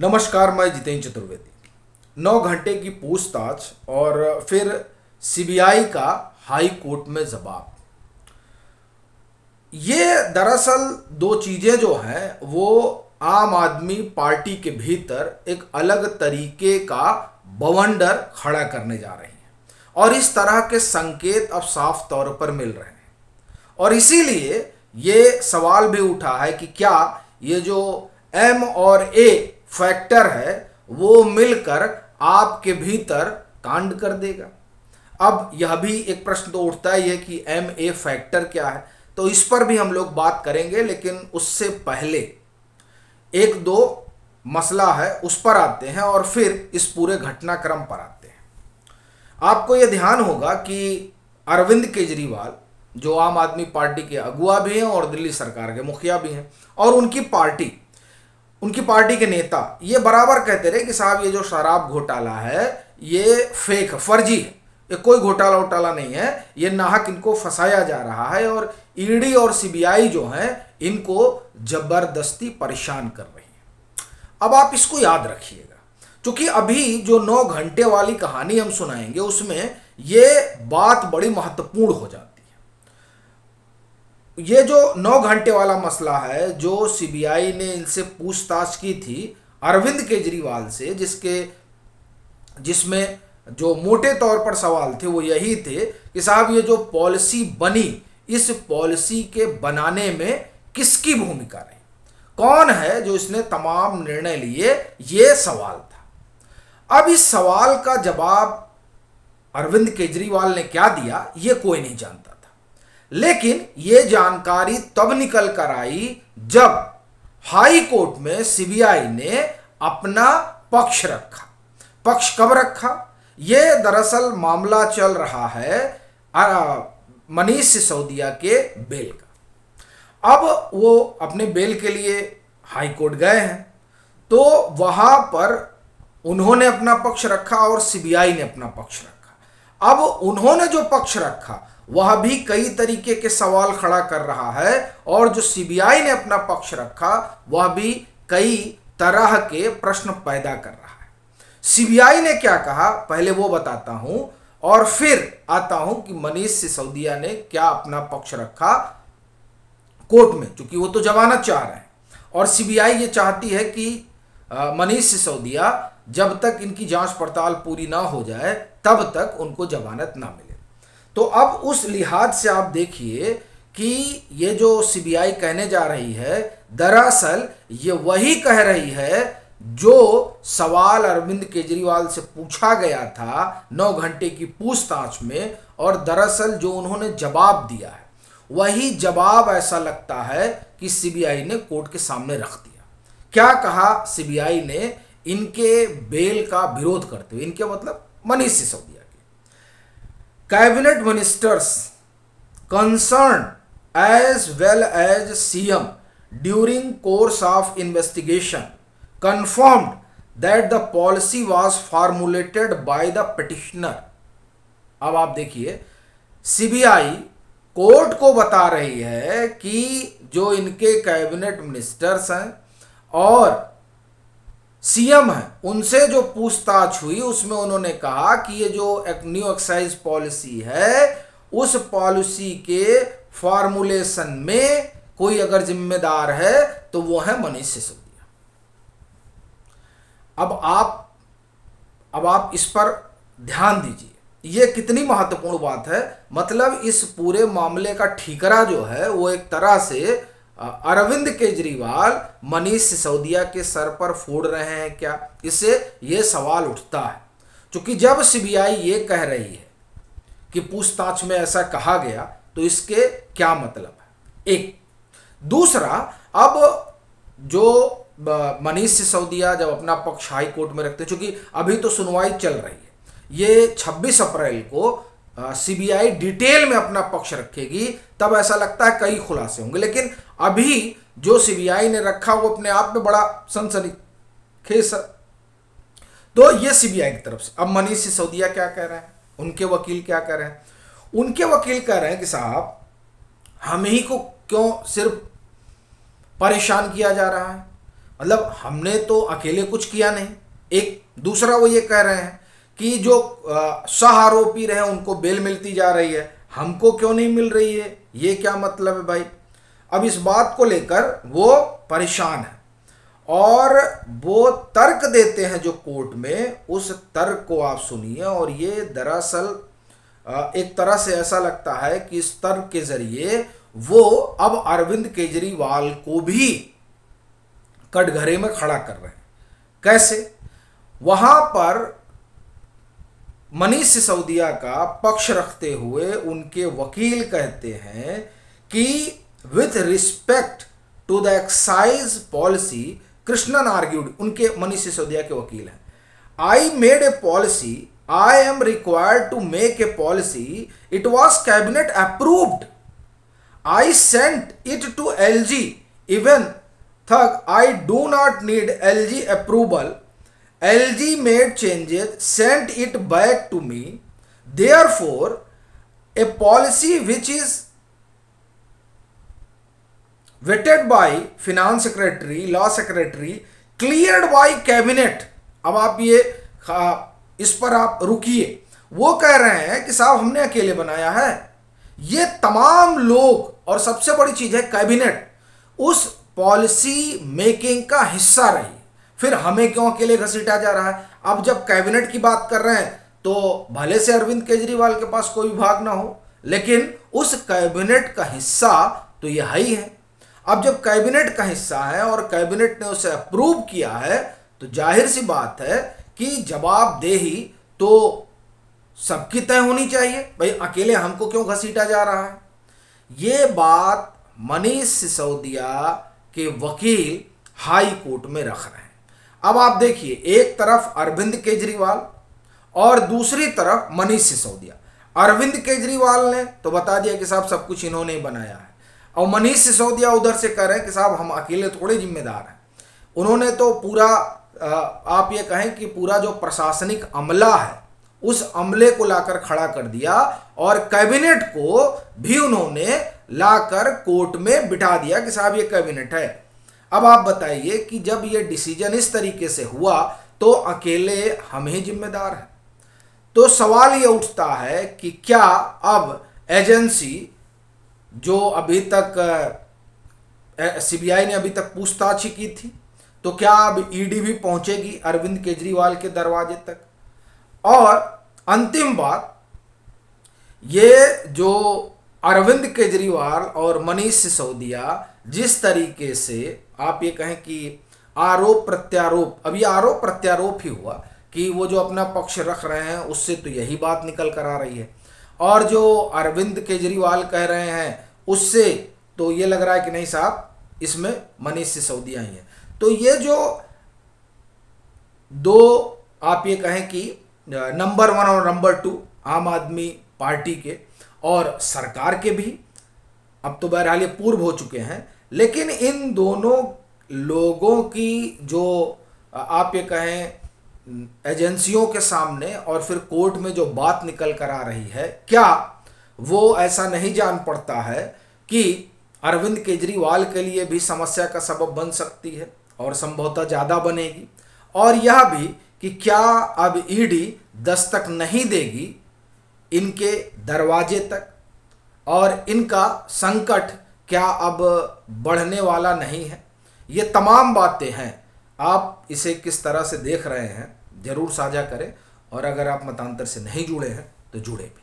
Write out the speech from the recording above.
नमस्कार, मैं जितेंद्र चतुर्वेदी। 9 घंटे की पूछताछ और फिर सीबीआई का हाई कोर्ट में जवाब। ये दरअसल दो चीजें जो हैं वो आम आदमी पार्टी के भीतर एक अलग तरीके का बवंडर खड़ा करने जा रही हैं और इस तरह के संकेत अब साफ तौर पर मिल रहे हैं। और इसीलिए ये सवाल भी उठा है कि क्या ये जो एम और ए फैक्टर है वो मिलकर आपके भीतर कांड कर देगा। अब यह भी एक प्रश्न तो उठता ही है कि एम ए फैक्टर क्या है, तो इस पर भी हम लोग बात करेंगे, लेकिन उससे पहले एक दो मसला है उस पर आते हैं और फिर इस पूरे घटनाक्रम पर आते हैं। आपको यह ध्यान होगा कि अरविंद केजरीवाल जो आम आदमी पार्टी के अगुवा भी हैं और दिल्ली सरकार के मुखिया भी हैं, और उनकी पार्टी के नेता ये बराबर कहते रहे कि साहब ये जो शराब घोटाला है ये फेक फर्जी है, ये कोई घोटाला वोटाला नहीं है, ये नाहक इनको फंसाया जा रहा है और ईडी और सीबीआई जो हैं इनको जबरदस्ती परेशान कर रही है। अब आप इसको याद रखिएगा, क्योंकि अभी जो 9 घंटे वाली कहानी हम सुनाएंगे उसमें ये बात बड़ी महत्वपूर्ण हो जाती है। ये जो 9 घंटे वाला मसला है जो सीबीआई ने इनसे पूछताछ की थी अरविंद केजरीवाल से, जिसमें जो मोटे तौर पर सवाल थे वो यही थे कि साहब ये जो पॉलिसी बनी इस पॉलिसी के बनाने में किसकी भूमिका रही, कौन है जो इसने तमाम निर्णय लिए, ये सवाल था। अब इस सवाल का जवाब अरविंद केजरीवाल ने क्या दिया ये कोई नहीं जानता था, लेकिन ये जानकारी तब निकल कर आई जब हाई कोर्ट में सीबीआई ने अपना पक्ष रखा। पक्ष कब रखा? ये दरअसल मामला चल रहा है मनीष सिसोदिया के बेल का। अब वो अपने बेल के लिए हाई कोर्ट गए हैं, तो वहां पर उन्होंने अपना पक्ष रखा और सीबीआई ने अपना पक्ष रखा। अब उन्होंने जो पक्ष रखा वह भी कई तरीके के सवाल खड़ा कर रहा है और जो सीबीआई ने अपना पक्ष रखा वह भी कई तरह के प्रश्न पैदा कर रहा है। सीबीआई ने क्या कहा पहले वो बताता हूं और फिर आता हूं कि मनीष सिसोदिया ने क्या अपना पक्ष रखा कोर्ट में, क्योंकि वो तो जमानत चाह रहे हैं और सीबीआई ये चाहती है कि मनीष सिसोदिया जब तक इनकी जांच पड़ताल पूरी ना हो जाए तब तक उनको जमानत ना मिले। तो अब उस लिहाज से आप देखिए कि ये जो सीबीआई कहने जा रही है दरअसल ये वही कह रही है जो सवाल अरविंद केजरीवाल से पूछा गया था 9 घंटे की पूछताछ में, और दरअसल जो उन्होंने जवाब दिया है वही जवाब ऐसा लगता है कि सीबीआई ने कोर्ट के सामने रख दिया। क्या कहा सीबीआई ने इनके बेल का विरोध करते हुए, इनके मतलब मनीष सिसोदिया के, cabinet ministers concern as well as CM during course of investigation confirmed that the policy was formulated by the petitioner। अब आप देखिए सीबीआई कोर्ट को बता रही है कि जो इनके कैबिनेट मिनिस्टर्स हैं और सीएम हैं उनसे जो पूछताछ हुई उसमें उन्होंने कहा कि ये जो एक न्यू एक्साइज पॉलिसी है उस पॉलिसी के फॉर्मुलेशन में कोई अगर जिम्मेदार है तो वो है मनीष सिसोदिया। अब आप इस पर ध्यान दीजिए, ये कितनी महत्वपूर्ण बात है। मतलब इस पूरे मामले का ठीकरा जो है वो एक तरह से अरविंद केजरीवाल मनीष सिसोदिया के सर पर फोड़ रहे हैं क्या, इससे ये सवाल उठता है। क्योंकि जब सीबीआई ये कह रही है कि पूछताछ में ऐसा कहा गया तो इसके क्या मतलब है, एक। दूसरा, अब जो मनीष सिसोदिया जब अपना पक्ष हाई कोर्ट में रखते, चूंकि अभी तो सुनवाई चल रही है, ये 26 अप्रैल को सीबीआई डिटेल में अपना पक्ष रखेगी, तब ऐसा लगता है कई खुलासे होंगे। लेकिन अभी जो सीबीआई ने रखा वो अपने आप में बड़ा सनसनीखेज है। तो ये सीबीआई की तरफ से। अब मनीष सिसोदिया क्या कह रहे हैं, उनके वकील क्या कह रहे हैं? उनके वकील कह रहे हैं कि साहब हम ही को क्यों सिर्फ परेशान किया जा रहा है, मतलब हमने तो अकेले कुछ किया नहीं। एक दूसरा वो ये कह रहे हैं कि जो सह आरोपी रहे उनको बेल मिलती जा रही है, हमको क्यों नहीं मिल रही है, ये क्या मतलब है भाई। अब इस बात को लेकर वो परेशान है और वो तर्क देते हैं जो कोर्ट में, उस तर्क को आप सुनिए। और ये दरअसल एक तरह से ऐसा लगता है कि इस तर्क के जरिए वो अब अरविंद केजरीवाल को भी कटघरे में खड़ा कर रहे हैं। कैसे? वहां पर मनीष सिसोदिया का पक्ष रखते हुए उनके वकील कहते हैं कि with respect to the excise policy, Krishnan argued, उनके मनीष सिसोदिया के वकील हैं, I made a policy, I am required to make a policy. It was cabinet approved. I sent it to LG. Even thug, I do not need LG approval. LG made changes, sent it back to me. Therefore, a policy which is vetted by finance secretary, law secretary, cleared by cabinet. अब आप ये इस पर आप रुकिए। वो कह रहे हैं कि साहब हमने अकेले बनाया है, ये तमाम लोग और सबसे बड़ी चीज है कैबिनेट उस पॉलिसी मेकिंग का हिस्सा रही, फिर हमें क्यों अकेले घसीटा जा रहा है। अब जब कैबिनेट की बात कर रहे हैं तो भले से अरविंद केजरीवाल के पास कोई विभाग ना हो, लेकिन उस कैबिनेट का हिस्सा तो यह ही है। अब जब कैबिनेट का हिस्सा है और कैबिनेट ने उसे अप्रूव किया है तो जाहिर सी बात है कि जवाबदेही तो सबकी तय होनी चाहिए। भाई अकेले हमको क्यों घसीटा जा रहा है। ये बात मनीष सिसोदिया के वकील हाई कोर्ट में रख रहे हैं। अब आप देखिए, एक तरफ अरविंद केजरीवाल और दूसरी तरफ मनीष सिसोदिया। अरविंद केजरीवाल ने तो बता दिया कि साहब सब कुछ इन्होंने ही बनाया है, और मनीष सिसोदिया उधर से कह रहे हैं कि साहब हम अकेले थोड़े जिम्मेदार हैं। उन्होंने तो पूरा आप ये कहें कि पूरा जो प्रशासनिक अमला है उस अमले को लाकर खड़ा कर दिया और कैबिनेट को भी उन्होंने लाकर कोर्ट में बिठा दिया कि साहब ये कैबिनेट है। अब आप बताइए कि जब ये डिसीजन इस तरीके से हुआ तो अकेले हम ही जिम्मेदार हैं। तो सवाल ये उठता है कि क्या अब एजेंसी जो अभी तक सीबीआई ने अभी तक पूछताछ ही की थी, तो क्या अब ईडी भी पहुंचेगी अरविंद केजरीवाल के दरवाजे तक। और अंतिम बात, ये जो अरविंद केजरीवाल और मनीष सिसोदिया जिस तरीके से आप ये कहें कि आरोप प्रत्यारोप, अब ये आरोप प्रत्यारोप ही हुआ कि वो जो अपना पक्ष रख रहे हैं उससे तो यही बात निकल कर आ रही है, और जो अरविंद केजरीवाल कह रहे हैं उससे तो ये लग रहा है कि नहीं साहब इसमें मनीष सिसोदिया ही है। तो ये जो दो आप ये कहें कि नंबर 1 और नंबर 2 आम आदमी पार्टी के और सरकार के भी अब तो बहरहाल ये पूर्व हो चुके हैं, लेकिन इन दोनों लोगों की जो आप ये कहें एजेंसियों के सामने और फिर कोर्ट में जो बात निकल कर आ रही है, क्या वो ऐसा नहीं जान पड़ता है कि अरविंद केजरीवाल के लिए भी समस्या का सबब बन सकती है और संभवतः ज़्यादा बनेगी। और यह भी कि क्या अब ईडी दस्तक नहीं देगी इनके दरवाजे तक, और इनका संकट क्या अब बढ़ने वाला नहीं है। ये तमाम बातें हैं। आप इसे किस तरह से देख रहे हैं ज़रूर साझा करें, और अगर आप मतांतर से नहीं जुड़े हैं तो जुड़े भी।